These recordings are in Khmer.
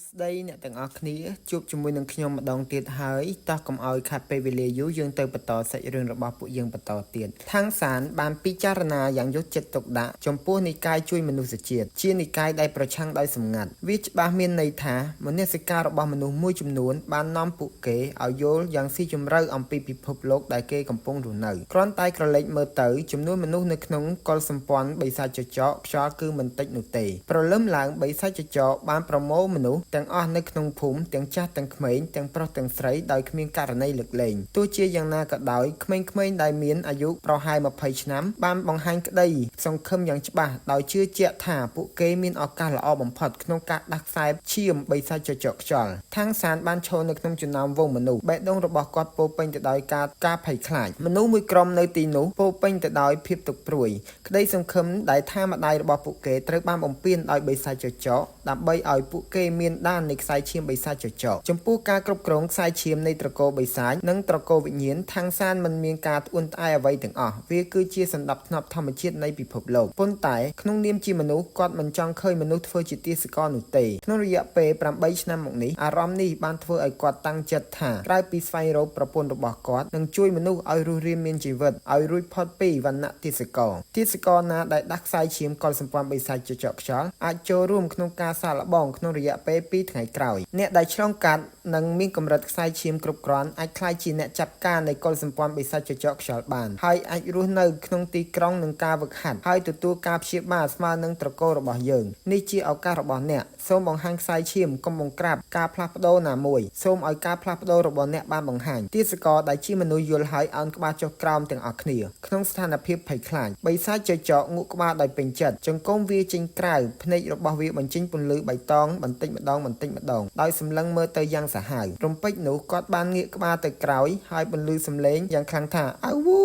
ស្ដីអ្នកទាំងអស់គ្នាជួបជាមួយនឹងខ្ញុំម្ដងទៀតហើយតោះកុំឲ្យខាត់ពេលវេលាយូរយើងទៅបន្តសាច់រឿងរបស់ពួកយើងបន្តទៀតខាងសានបានពិចារណាយ៉ាងយកចិត្តទុកដាក់ចំពោះនិកាយជួយមនុស្សជាតិជានិកាយដែលប្រឆាំងដោយសម្ងាត់វាច្បាស់មានន័យថាមនសិការរបស់មនុស្សមួយចំនួនបាននាំពួកគេឲ្យយល់យ៉ាងស៊ីជម្រៅអំពីពិភពលោកដែលគេកំពុងរស់នៅគ្រាន់តែក្រឡេកមើលទៅចំនួនមនុស្សនៅក្នុងកុលសម្ព័ន្ធបិសាចចចកខ្យល់គឺមិនតិចនោះទេព្រលឹមឡើងបិសាចចចកបានប្រមូលមនុស្សទាំងអស់នៅក្នុងភូមិទាំងចាស់ទាំងក្មេងទាំងប្រុសទាំងស្រីដោយគ្មានករណីលើកលែងទោះជាយ៉ាងណាក៏ដោយក្មេងៗដែលមានអាយុប្រហែល20ឆ្នាំបានបង្ហាញក្តីសង្ឃឹមយ៉ាងច្បាស់ដោយជឿជាក់ថាពួកគេមានឱកាសល្អបំផុតក្នុងការដាស់ខ្សែឈាមបិសាចចចកខ្យល់ខាងសានបានឈរនៅក្នុងចំណោមវងមនុស្សបេះដូងរបស់គាត់ពោពេញទៅដោយការភ័យខ្លាចមនុស្សមួយក្រុមនៅទីនោះពោពេញទៅដោយភាពទុក្ខព្រួយក្តីសង្ឃឹមដែលថាម្ដាយរបស់ពួកគេត្រូវបានបំពានដោយបិសាចចចកដើម្បីឲ្យពួកគេមានដាននៃខ្សែឈាមបិសាចចចកចំពោះការគ្រប់គ្រងខ្សែឈាមនៃត្រកូលបិសាចនិងត្រកូលវិញ្ញាណខាងសានមិនមានការត្អូញត្អែអ្វីទាំងអស់វាគឺជាសណ្ដាប់ធ្នាប់ធម្មជាតិនៃពិភពលោកប៉ុន្តែក្នុងនាមជាមនុស្សគាត់មិនចង់ឃើញមនុស្សធ្វើជាទាសករនោះទេក្នុងរយៈពេល8ឆ្នាំមកនេះអារម្មណ៍នេះបានធ្វើឲ្យគាត់តាំងចិត្តថាក្រៅពីស្វែងរកប្រពន្ធរបស់គាត់នឹងជួយមនុស្សឲ្យរស់រានមានជីវិតឲ្យរួចផុតពីវណ្ណៈទាសករណាដែលដាស់ខ្សែឈាមកុលសម្ព័ន្ធបិសាចចចកខ្យល់អាចចូលរួមក្នុងការសាកល្បងក្នុងរយៈពេល2ថ្ងៃក្រោយអ្នកដែលឆ្លងកាត់និងមានកម្រិតខ្សែឈាមគ្រប់គ្រាន់អាចក្លាយជាអ្នកចាប់ការនៃកុលសម្ព័ន្ធបិសាចចចកខ្យល់បានហើយអាចរស់នៅក្នុងទីក្រុងនឹងការវឹកហាត់ហើយទទួលការព្យាបាលស្មើនឹងត្រកូលរបស់យើងនេះជាឱកាសរបស់អ្នកសូមបង្ហាញខ្សែឈាមកុំបង្ក្រាបការផ្លាស់ប្ដូរណាមួយសូមឲ្យការផ្លាស់ប្ដូររបស់អ្នកបានបង្ហាញទាសករដែលជាមនុស្សយល់ហើយអោនក្បាលចុះក្រោមទាំងអស់គ្នាក្នុងស្ថានភាពភ័យខ្លាចបិសាចចចកងក់ក្បាលដោយពេញចិត្តចង្គមវាចេញក្រៅភ្នែករបស់វាបញ្ចេញពន្លឺបៃតងបន្តិចម្ដងដោយសម្លឹងមើលទៅយ៉ាងសាហាវរំពេចនោះគាត់បានងាកក្បាលទៅក្រោយហើយបន្លឺសំឡេងយ៉ាងខ្លាំងថាអៅវូ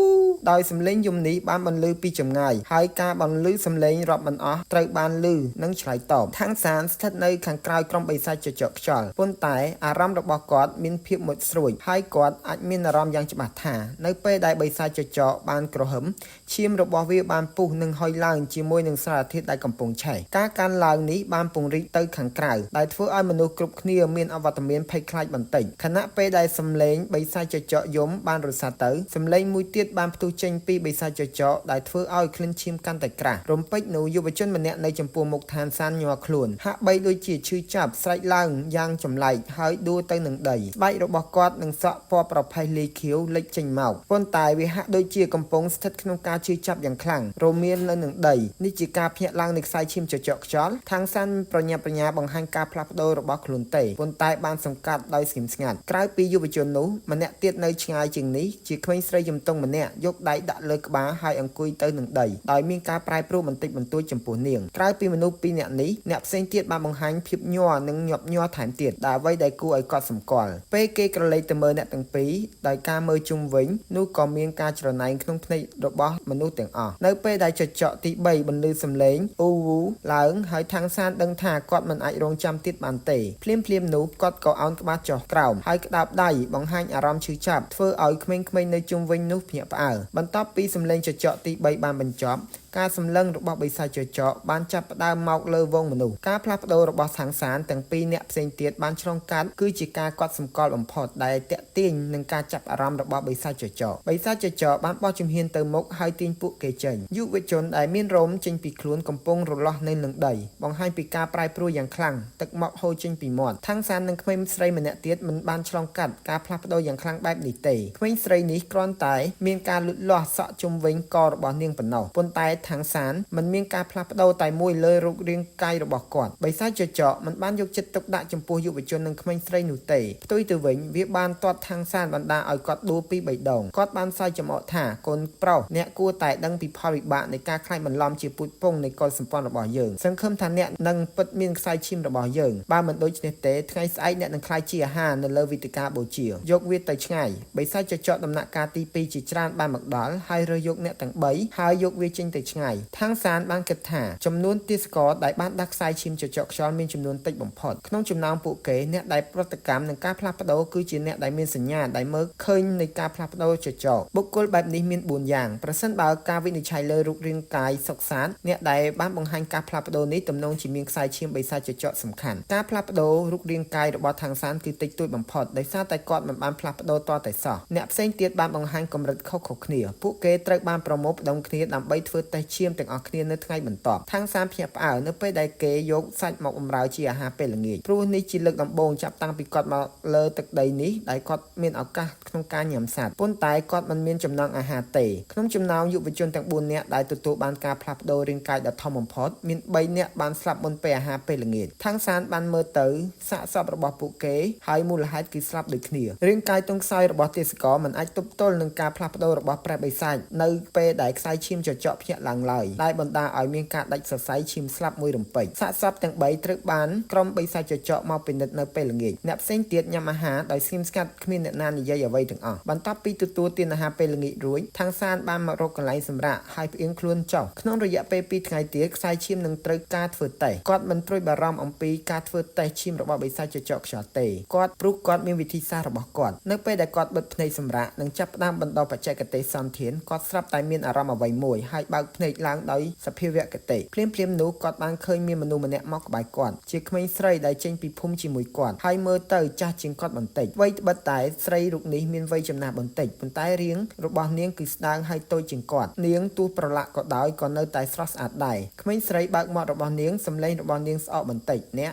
ដោយសំឡេងយំនេះបានបន្លឺពីចម្ងាយហើយការបន្លឺសំឡេងរាប់មិនអស់ត្រូវបានលឺនិងឆ្លើយតបខាងសានស្ថិតនៅខាងក្រោយក្រុមបិសាចចចកខ្យល់ប៉ុន្តែអារម្មណ៍របស់គាត់មានភាពមុតស្រួយហើយគាត់អាចមានអារម្មណ៍យ៉ាងច្បាស់ថានៅពេលដែលបិសាចចចកបានក្រហមឈាមរបស់វាបានពុះនិងហុយឡើងជាមួយនឹងសារធាតុដែលកំពុងឆេះការកើនឡើងនេះបានពង្រីកទៅខាងក្រៅដែលធ្វើឲ្យមនុស្សគ្រប់គ្នាមានអវត្តមានភ័យខ្លាចបន្តិចខណៈពេលដែលសំឡេងបិសាចចចកយំបានរសាត់ទៅសំឡេងមួយទៀតបានផ្ទុះចេញពីបិសាចចចកដែលធ្វើឲ្យក្លិនឈាមកាន់តែក្រាស់រំពេចនោះយុវជនម្នាក់នៅចំពោះមុខឋានសានញ័រខ្លួនហាក់បីដូចជាឈឺចាប់ស្រែកឡើងយ៉ាងចម្លែកហើយដួលទៅនឹងដីស្បែករបស់គាត់នឹងសក់ពណ៌ប្រផេះលាយខៀវលេចចេញមកប៉ុន្តែវាហាក់ដូចជាកំពុងស្ថិតក្នុងការឈឺចាប់យ៉ាងខ្លាំងរមៀលនៅនឹងដីនេះជាការភ្ញាក់ឡើងនៃខ្សែឈាមចចកខ្យល់ខាងសានប្រញាប់ប្រញាល់បង្ហាញការផ្លាស់ប្ដូររបស់ខ្លួនទេប៉ុន្តែបានសង្កត់ដោយស្ងៀមស្ងាត់ក្រៅពីយុវជននោះម្នាក់ទៀតនៅឆ្ងាយជាងនេះជាក្មេងស្រីជំទង់ម្នាក់យកដៃដាក់លើក្បាលហើយអង្គុយទៅនឹងដីដោយមានការប្រែប្រួលបន្តិចបន្តួចចំពោះនាងក្រៅពីមនុស្សពីរនាក់នេះអ្នកផ្សេងទៀតបានបង្ហាញភាពញ័រនិងញាប់ញ័រថែមទៀតដែលអ្វីដែលគួរឲ្យកត់សម្គាល់ពេលគេក្រឡេកទៅមើលអ្នកទាំងពីរដោយការមើលជុំវិញនោះក៏មានការច្រណែនក្នុងភ្នែករបស់មនុស្សទាំងអស់នៅពេលដែលចចកទី3បន្លឺសំឡេងអ៊ូវូឡើងហើយខាងសានដឹងថាគាត់មិនអាចរងចាំទៀតបានទេភ្លាមនោះគាត់ក៏អោនក្បាលចុះក្រោមហើយក្តាប់ដៃបង្ហាញអារម្មណ៍ឈឺចាប់ធ្វើឲ្យក្មេងៗនៅជុំវិញនោះភ្ញាក់ផ្អើលបន្ទាប់ពីសំឡេងចចកទី3បានបញ្ចប់ការសម្លឹងរបស់បិសាចចចកបានចាប់ផ្ដើមមកលើវងមនុស្សការផ្លាស់ប្ដូររបស់ខាងសានទាំងពីរអ្នកផ្សេងទៀតបានឆ្លងកាត់គឺជាការកត់សម្គាល់បំផុតដែលតាក់ទាញនឹងការចាប់អារម្មណ៍របស់បិសាចចចកបិសាចចចកបានបោះជំហានទៅមុខហើយទាញពួកគេចេញយុវជនដែលមានរោមចេញពីខ្លួនកំពុងរលាស់នៅនឹងដីបង្ហាញពីការប្រែប្រួលយ៉ាងខ្លាំងទឹកមកហូរចេញពីមាត់ខាងសាននិងក្មេងស្រីម្នាក់ទៀតមិនបានឆ្លងកាត់ការផ្លាស់ប្ដូរយ៉ាងខ្លាំងបែបនេះទេក្មេងស្រីនេះគ្រាន់តែមានការលូតលាស់សក់ជុំវិញករបស់នាងប៉ុណ្ណោះប៉ុន្តែខាងសានមិនមានការផ្លាស់ប្ដូរតែមួយលើរូបរាងកាយរបស់គាត់បិសាចចចកមិនបានយកចិត្តទុកដាក់ចំពោះយុវជននិងក្មេងស្រីនោះទេផ្ទុយទៅវិញវាបានទាត់ខាងសានបណ្ដាឲ្យគាត់ដួលពី3ដងគាត់បានសើចចំអកថាកូនប្រុសអ្នកគួរតែដឹងពីផលវិបាកនៃការខ្លាចបន្លំជាពូជពងនៃកុលសម្ព័ន្ធរបស់យើងសង្ឃឹមថាអ្នកនឹងពិតមានខ្សែឈាមរបស់យើងបើមិនដូច្នេះទេថ្ងៃស្អែកអ្នកនឹងខ្លាចជាអាហារនៅលើវេទិកាបូជាយកវាទៅឆ្ងាយបិសាចចចកដំណាក់កាលទី2ជាច្រើនបានមក ដល់ហើយរើសយកអ្នកទាំង3ហើយយកវាចេញទៅឆ្ងាយខាងសានបានគិតថាចំនួនទេសកលដែលបានដាក់ខ្សែឈាមចចកខ្យល់មានចំនួនតិចបំផុតក្នុងចំណោមពួកគេអ្នកដែលប្រតិកម្មនឹងការផ្លាស់ប្ដូរគឺជាអ្នកដែលមានសញ្ញាដែលមើលឃើញនៃការផ្លាស់ប្ដូរចចកបុគ្គលបែបនេះមាន4យ៉ាងប្រសិនបើការវិនិច្ឆ័យលើរូបរាងកាយសុខសាន្តអ្នកដែលបានបង្ហាញការផ្លាស់ប្ដូរនេះទំនងជាមានខ្សែឈាមបិសាចចកសំខាន់ការផ្លាស់ប្ដូររូបរាងកាយរបស់ខាងសានគឺតិចតួចបំផុតដោយសារតែគាត់មិនបានផ្លាស់ប្ដូរតតែសោះអ្នកផ្សេងទៀតបានបង្ហាញកម្រិតខុសៗគ្នាពួកគេត្រូវបានប្រមូលផ្ដុំគ្នាដើម្បីធ្វើតេស្តឈាមទាំងអស់គ្នានៅថ្ងៃបន្ទាប់ខាងសានភ្ញាក់ផ្អើលនៅពេលដែលគេយកសាច់មកបម្រើជាអាហារពេលល្ងាចព្រោះនេះជាលើកដំបូងចាប់តាំងពីគាត់មកលើទឹកដីនេះដែលគាត់មានឱកាសក្នុងការញ៉ាំសត្វប៉ុន្តែគាត់មិនមានចំណង់អាហារទេក្នុងចំណោមយុវជនទាំង4នាក់ដែលទទួលបានការផ្លាស់ប្ដូររាងកាយដ៏ធំបំផុតមាន3នាក់បានស្លាប់មុនពេលអាហារពេលល្ងាចខាងសានបានមើលទៅសាកសពរបស់ពួកគេហើយមូលហេតុគឺស្លាប់ដូចគ្នារាងកាយទន់ខ្សោយរបស់ទេសកលមិនអាចទប់ទល់នឹងការផ្លាស់ប្ដូររបស់ព្រះបិសាចនៅពេលដែលខ្សែឈាមចចកភ្ញាក់ឡើងឡើយដែលបណ្ដាលឲ្យមានការដាច់សរសៃឈាមស្លាប់មួយរំពេចសាកសពទាំង3ត្រូវបានក្រុមបិសាចចចកមកពិនិត្យនៅពេលល្ងាចអ្នកផ្សេងទៀតញ៉ាំអាហារដោយស្ងៀមស្ងាត់គ្មានអ្នកណានិយាយអ្វីទាំងអស់បន្ទាប់ពីទទួលទានអាហារពេលល្ងាចរួចខាងសានបានមករកកន្លែងសម្រាកហើយផ្អៀងខ្លួនចុះក្នុងរយៈពេល2ថ្ងៃទៀតខ្សែឈាមនឹងត្រូវការធ្វើតេស្តគាត់មិនព្រួយបារម្ភអំពីការធ្វើតេស្តឈាមរបស់បិសាចចចកខ្យល់ទេគាត់មានវិធីសាស្ត្ររបស់គាត់នៅពេលដែលគាត់បិទភ្នែកសម្រាកនិងចាប់ផ្ដើមបន្តបច្ចេកទេសសន្ធានគាត់ស្រាប់តែមានអារម្មណ៍អ្វីមួយហើយបើកភ្នែកឡើងដោយសភាវគតិភ្លាមនោះគាត់បានឃើញមានមនុស្សម្នាក់មកក្បែរគាត់ជាក្មេងស្រីដែលចេញពីភូមិជាមួយគាត់ហើយមើលទៅចាស់ជាងគាត់បន្តិចវ័យត្បិតតែស្រីរូបនេះមានវ័យចំណាស់បន្តិចប៉ុន្តែរាងរបស់នាងគឺស្ដើងហើយតូចជាងគាត់នាងទោះប្រឡាក់ក៏ដោយក៏នៅតែស្រស់ស្អាតដែរក្មេងស្រីបើកមាត់របស់នាងសម្លេងរបស់នាងស្អកបន្តិចអ្នក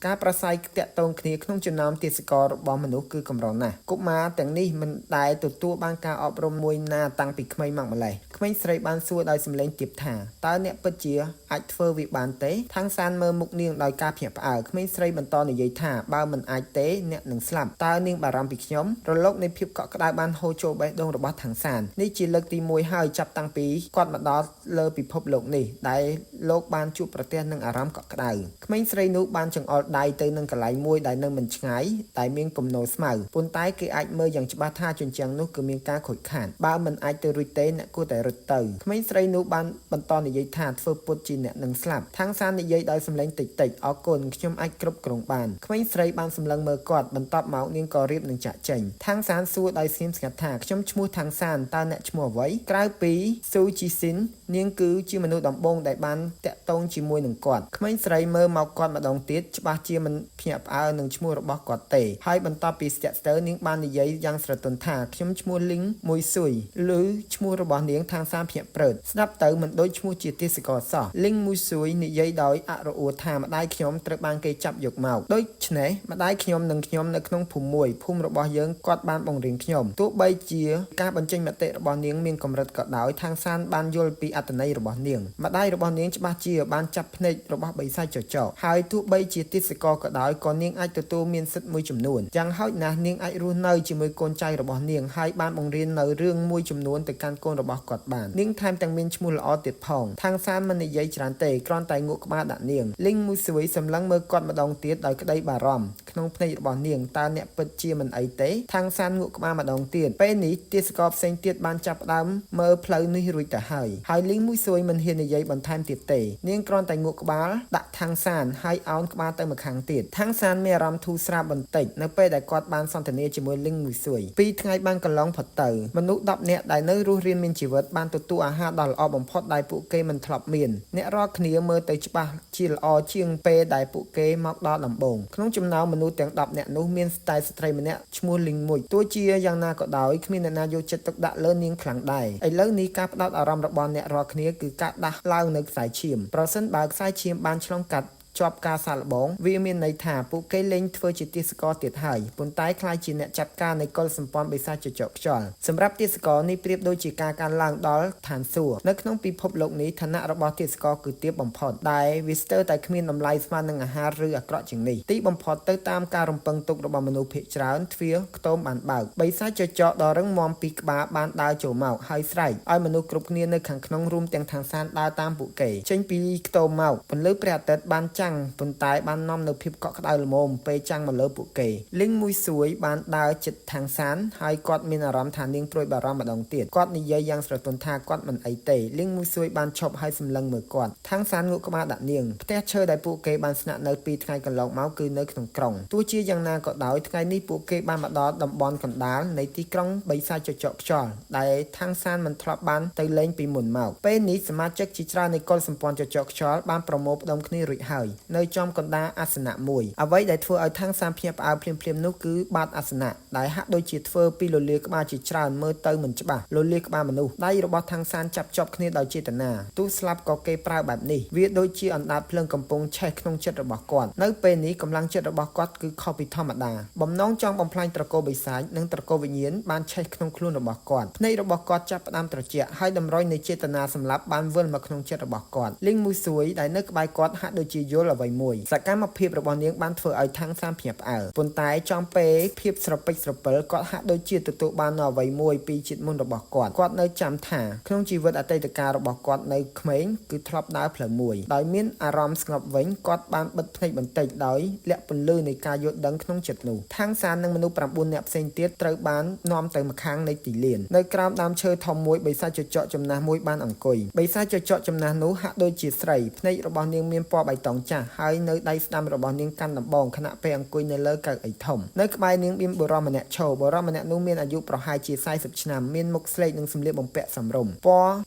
ការប្រស័យតាក់ទងគ្នាក្នុងចំណោមទេសកលរបស់មនុស្សគឺកម្រណាស់កុមារទាំងនេះមិនដែលទទួលបានការអប់រំមួយណាតាំងពីក្មេងមកម្ល៉េះក្មេងស្រីបានសួរដោយសម្លេងទាបថាតើអ្នកពិតជាអាចធ្វើវាបានទេខាងសានមើលមុខនាងដោយការភ្ញាក់ផ្អើលក្មេងស្រីបន្តនិយាយថាបើមិនអាចទេអ្នកនឹងស្លាប់តើនាងបារម្ភពីខ្ញុំរលកនៃភាពកក់ក្ដៅបានហូរចូលបេះដូងរបស់ខាងសាននេះជាលើកទី1ហើយចាប់តាំងពីគាត់មកដល់លើពិភពលោកនេះដែលលោកបានជួបប្រទះនឹងអារម្មណ៍កក់ក្ដៅក្មេងស្រីនោះបានចង្អុលដៃទៅនឹងកន្លែងមួយដែលនៅមិនឆ្ងាយតែមានគំនរស្មៅប៉ុន្តែគេអាចមើលយ៉ាងច្បាស់ថាជញ្ជាំងនោះគឺមានការខូចខាតបើមិនអាចទៅរួចទេអ្នកគួរតែរត់ទៅក្មេងស្រីនោះបានបន្តនិយាយថាធ្វើពុតជាអ្នកនឹងស្លាប់ខាងសាននិយាយដោយសម្លេងតិចអរគុណខ្ញុំអាចគ្រប់គ្រងបានក្មេងស្រីបានសម្លឹងមើលគាត់បន្ទាប់មកនាងក៏រៀបនឹងចាក់ចេញខាងសានសួរដោយស្ងៀមស្ងាត់ថាខ្ញុំឈ្មោះខាងសានតើអ្នកឈ្មោះអ្វីក្រៅពីស៊ូជីស៊ីននាងគឺជាមនុស្សដំបូងដែលបានតាក់ទងជាមួយនឹងគាត់ក្មេងស្រីមើលមកគាត់ម្ដងទៀតច្បាស់ជាមិនភ្ញាក់ផ្អើលនឹងឈ្មោះរបស់គាត់ទេហើយបន្ទាប់ពីស្ទាក់ស្ទើរនាងបាននិយាយយ៉ាងស្រទន់ថាខ្ញុំឈ្មោះលីងមួយស៊ុយឬឈ្មោះរបស់នាងខាងសានភ្ញាក់ព្រឺតស្ដាប់ទៅមិនដូចឈ្មោះជាទេសកលសោះលីងមួយស៊ុយនិយាយដោយអរអួរថាម្ដាយខ្ញុំត្រូវបានគេចាប់យកមកដូច្នេះម្ដាយខ្ញុំនិងខ្ញុំនៅក្នុងភូមិមួយភូមិរបស់យើងគាត់បានបង្រៀនខ្ញុំទោះបីជាការបញ្ចេញមតិរបស់នាងមានកម្រិតក៏ដោយខាងសានបានយល់ពីអត្ថន័យរបស់នាងម្ដាយរបស់នាងច្បាស់ជាបានចាប់ភ្នែករបស់បិសាចចចកហើយទោះបីជាទេសកលក៏ដោយក៏នាងអាចទទួលមានសិទ្ធិមួយចំនួនយ៉ាងហោចណាស់នាងអាចរស់នៅជាមួយកូនចៅរបស់នាងហើយបានបង្រៀននៅរឿងមួយចំនួនទៅកាន់កូនរបស់គាត់បាននាងថែមទាំងមានឈ្មោះល្អទៀតផងខាងសានមិននិយាយច្រើនទេគ្រាន់តែងក់ក្បាលដាក់នាងលីងមួយស៊ុយសម្លឹងមើលគាត់ម្ដងទៀតដោយក្តីបារម្ភក្នុងភ្នែករបស់នាងតើអ្នកពិតជាមិនអីទេខាងសានងក់ក្បាលម្ដងទៀតពេលនេះទេសកលផ្សេងទៀតបានចាប់ផ្ដើមមើលផ្លូវនេះរួចទៅហើយលីងមួយស៊ុយមិនហ៊ាននិយាយបន្ថែមទៀតទេនាងគ្រាន់តែងក់ក្បាលដាក់ខាងសានហើយអោនក្បាលទៅម្ខាងទៀតខាងសានមានអារម្មណ៍ធូរស្រាលបន្តិចនៅពេលដែលគាត់បានសន្ទនាជាមួយលីងមួយស៊ុយ2ថ្ងៃបានកន្លងផុតទៅមនុស្ស10នាក់ដែលនៅរស់រានមានជីវិតបានទទួលអាហារដ៏ល្អបំផុតដែលពួកគេមិនធ្លាប់មានអ្នករាល់គ្នាមើលទៅច្បាស់ជាល្អជាងពេលដែលពួកគេមកដល់ដំបូងក្នុងចំណោមមនុស្សទាំង10នាក់នោះមានតែស្ត្រីម្នាក់ឈ្មោះលីងមួយទោះជាយ៉ាងណាក៏ដោយគ្មានអ្នកណាយកចិត្តទុកដាក់លើនាងខ្លាំងដែរឥឡូវនេះការផ្ដោតអារម្មណ៍របស់អ្នករាល់គ្នាគឺការដាស់ឡើងនៅខ្សែឈាមប្រសិនបើខ្សែឈាមបានឆ្លងកាត់ជាប់ការសាកល្បងវាមានន័យថាពួកគេលែងធ្វើជាទេសកលទៀតហើយប៉ុន្តែខ្លាយជាអ្នកចាត់ការនៃកុលសម្ព័ន្ធបិសាចចចកខ្យល់សម្រាប់ទេសកលនេះប្រៀបដូចជាការកើនឡើងដល់ឋានសួគ៌នៅក្នុងពិភពលោកនេះឋានៈរបស់ទេសកលគឺទាបបំផុតដែលវាស្ទើរតែគ្មានតម្លៃស្មើនឹងអាហារឬអាក្រក់ជាងនេះទីបំផុតទៅតាមការរំពឹងទុករបស់មនុស្សភាគច្រើនទ្វារខ្ទមបានបើកបិសាចចចកដ៏រឹងមាំពីក្បាលបានដើរចូលមកហើយស្រែកឲ្យមនុស្សគ្រប់គ្នានៅខាងក្នុងរួមទាំងខាងសានដើរតាមពួកគេចេញពីខ្ទមមកពន្លឺព្រះអាទិត្យបាន ចាំងប៉ុន្តែបាននាំនៅភាពកក់ក្ដៅល្មមពេលចាំងមកលើពួកគេលីងមួយសួយបានដើរជិតທາງសានហើយគាត់មានអារម្មណ៍ថានាងព្រួយបារម្ភម្ដងទៀតគាត់និយាយយ៉ាងស្រទន់ថាគាត់មិនអីទេលីងមួយសួយបានឈប់ហើយសម្លឹងមើលគាត់ທາងសានងក់ក្បាលដាក់នាងផ្ទះឈើដែលពួកគេបានស្នាក់នៅពីថ្ងៃកន្លងមកគឺនៅក្នុងក្រុងទោះជាយ៉ាងណាក៏ដោយថ្ងៃនេះពួកគេបានមកដល់តំបន់កណ្ដាលនៃទីក្រុងបិសាចចចកខ្យល់ដែលທາងសានមិនធ្លាប់បានទៅលេងពីមុនមកពេលនេះសមាជិកជាច្រើននៃកុលសម្ព័ន្ធចចកខ្យល់បានប្រមូលផ្ដុំគ្នារួចហើយនៅចំកណ្ដាលអាសនៈមួយអ្វីដែលធ្វើឲ្យທາងសានភ្ញាក់ផ្អើលភ្លាមៗនោះគឺបាតអាសនៈដែលហាក់ដូចជាធ្វើពីលលាក្បាលជាច្រើនមើលទៅមិនច្បាស់លលាក្បាលមនុស្សដៃរបស់ທາងសានចាប់ជាប់គ្នាដោយចេតនាទោះស្លាប់ក៏គេប្រើបែបនេះវាដូចជាអណ្ដាតភ្លើងកំពុងឆេះក្នុងចិត្តរបស់គាត់នៅពេលនេះកម្លាំងចិត្តរបស់គាត់គឺខុសពីធម្មតាបំណងចង់បំផ្លាញត្រកូលបិសាចនិងត្រកូលវិញ្ញាណបានឆេះក្នុងខ្លួនរបស់គាត់ភ្នែករបស់គាត់ចាប់ផ្ដើមត្រជាក់ហើយតម្រុយនៃចេតនាសម្លាប់បានវិលមកក្នុងចិត្តរបស់គាត់លីងមួយសួយដែលនៅក្បែរគាត់ហាក់ដូចជាយល់អ្វីមួយសកម្មភាពរបស់នាងបានធ្វើឲ្យທາງសានភ្ញាក់ផ្អើលប៉ុន្តែចំពេលភាពស្រពេចស្រពិលគាត់ហាក់ដូចជាទទួលបាននូវអ្វីមួយពីជាតិមុនរបស់គាត់នៅចាំថាក្នុងជីវិតអតីតកាលរបស់គាត់នៅក្មេងគឺធ្លាប់ដើរផ្លូវមួយដោយមានអារម្មណ៍ស្ងប់វិញគាត់បានបិទភ្នែកបន្តិចដោយលាក់ពន្លឺនៃការយល់ដឹងក្នុងចិត្តនោះທາងសាននិងមនុស្ស9នាក់ផ្សេងទៀតត្រូវបាននាំទៅម្ខាងនៃទីលាននៅក្រោមដើមឈើធំមួយបិសាចចចកចំណាស់មួយបានអង្គុយបិសាចចចកចំណាស់នោះហាក់ដូចជាស្រីភ្នែករបស់នាងមានពណ៌បៃតងចាស់ហើយនៅដៃស្ដាំរបស់នាងកាន់ដំបងខណៈពេលអង្គុយនៅលើកៅអីធំនៅក្បែរនាងមានបុរសម្នាក់ឈរបរម្នាក់នោះមានអាយុប្រហែលជា40ឆ្នាំមានមុខស្លេកនិងសម្លៀកបំពាក់សមរម្យ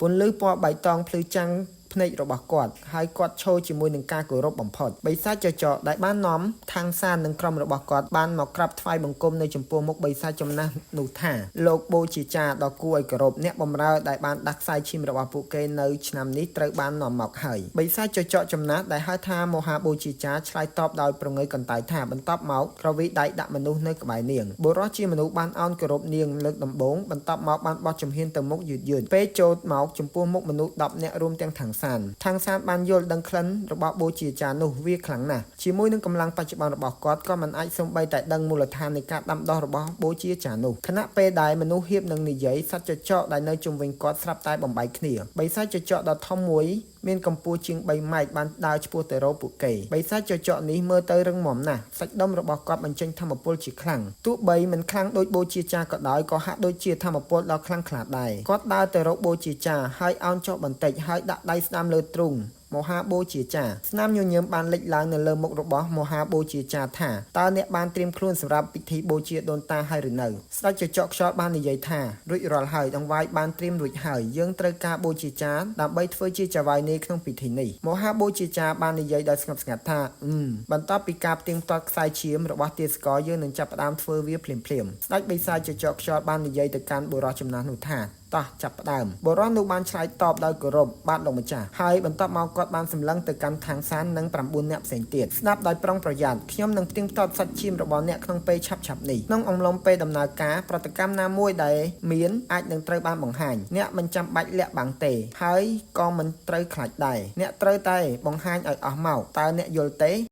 ពន្លឺពណ៌បៃតងភ្លឺចាំងភ្នែករបស់គាត់ហើយគាត់ឈរជាមួយនឹងការគោរពបំផុតបិសាចចចកដែលបាននាំທາងសាននិងក្រុមរបស់គាត់បានមកក្រាបថ្វាយបង្គំនៅចំពោះមុខបិសាចចំណាស់នោះថាលោកបូជាចារ្យដ៏គួរឲ្យគោរពអ្នកបម្រើដែលបានដាក់ខ្សែឈាមរបស់ពួកគេនៅឆ្នាំនេះត្រូវបាននាំមកហើយបិសាចចចកចំណាស់ដែលហៅថាមហាបូជាចារ្យឆ្លើយតបដោយប្រងើយកន្តើយថាបន្ទាប់មកក្រវីដៃដាក់មនុស្សនៅក្បែរនាងបុរសជាមនុស្សបានអោនគោរពនាងលើកដំបូងបន្ទាប់មកបានបោះជំហានទៅមុខយឺតពេលចូលមកចំពោះមុខមនុស្ស10នាក់រួមទាំងทາងសានបានយល់ដឹងក្លិនរបស់បូជាចារ្យនោះវាខ្លាំងណាស់ជាមួយនឹងកម្លាំងបច្ចុប្បន្នរបស់គាត់ក៏មិនអាចសូម្បីតែដឹងមូលដ្ឋាននៃការដាំដុះរបស់បូជាចារ្យនោះខណៈពេលដែលមនុស្សហៀបនឹងនិយាយសត្វចចកដែលនៅជុំវិញគាត់ស្រាប់តែបំបែកគ្នាបិសាចចចកដ៏ធំមួយមានកម្ពស់ជាង3ម៉ែត្របានដើរឆ្ពោះទៅរកពួកគេបិសាចចចកនេះមើលទៅរឹងមាំណាស់សាច់ដុំរបស់គាត់បញ្ចេញថាមពលជាខ្លាំងទោះបីមិនខ្លាំងដូចបូជាចារ្យក៏ដោយក៏ហាក់ដូចជាថាមពលដ៏ខ្លាំងក្លាដែរគាត់ដើរទៅរកបូជាចារ្យហើយអោនចុះបន្តិចហើយដាក់ដៃស្ដាំលើទ្រូងមហាបូជាចារ្យស្នាមញញឹមបានលេចឡើងនៅលើមុខរបស់មហាបូជាចារ្យថាតើអ្នកបានត្រៀមខ្លួនសម្រាប់ពិធីបូជាដូនតាហើយឬនៅស្ដេចចចកខ្យល់បាននិយាយថារួចរាល់ហើយដង្វាយបានត្រៀមរួចហើយយើងត្រូវការបូជាចារ្យដើម្បីធ្វើជាចៅហ្វាយនេះក្នុងពិធីនេះមហាបូជាចារ្យបាននិយាយដោយស្ងប់ស្ងាត់ថាបន្ទាប់ពីការផ្ទៀងផ្ទាត់ខ្សែឈាមរបស់ទាសករយើងនឹងចាប់ផ្ដើមធ្វើវាភ្លាមស្ដេចបិសាចចចកខ្យល់បាននិយាយទៅកាន់បុរសចំណាស់នោះថាតោះចាប់ផ្ដើមបុរសនោះបានឆ្លើយតបដោយគោរពបាទលោកម្ចាស់ហើយបន្ទាប់មកគាត់បានសម្លឹងទៅកាន់ทางសាននិង9នាក់ផ្សេងទៀតស្ដាប់ដោយប្រុងប្រយ័ត្នខ្ញុំនឹងផ្ទៀងផ្ទាត់សាច់ឈាមរបស់អ្នកក្នុងពេលឆាប់នេះក្នុងអំឡុងពេលដំណើរការប្រតិកម្មណាមួយដែលមានអាចនឹងត្រូវបានបង្ហាញអ្នកមិនចាំបាច់លាក់បាំងទេហើយក៏មិនត្រូវខ្លាចដែរអ្នកត្រូវតែបង្ហាញឲ្យអស់មកតើអ្នកយល់ទេ